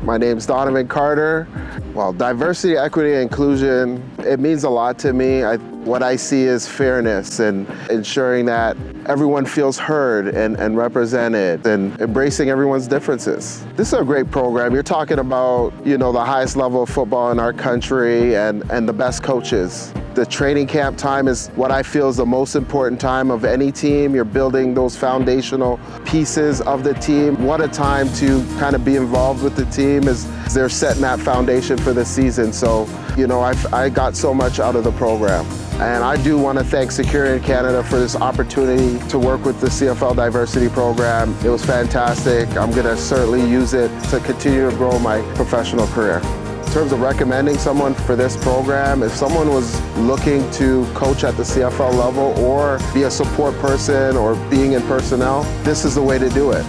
My name's Donnavan Carter. Well, diversity, equity, and inclusion, it means a lot to me. What I see is fairness and ensuring that everyone feels heard and represented and embracing everyone's differences. This is a great program. You're talking about, the highest level of football in our country and the best coaches. The training camp time is what I feel is the most important time of any team. You're building those foundational pieces of the team. What a time to kind of be involved with the team as they're setting that foundation for the season. So, I got so much out of the program. And I do want to thank Securian Canada for this opportunity to work with the CFL Diversity Program. It was fantastic. I'm going to certainly use it to continue to grow my professional career. In terms of recommending someone for this program, if someone was looking to coach at the CFL level or be a support person or being in personnel, this is the way to do it.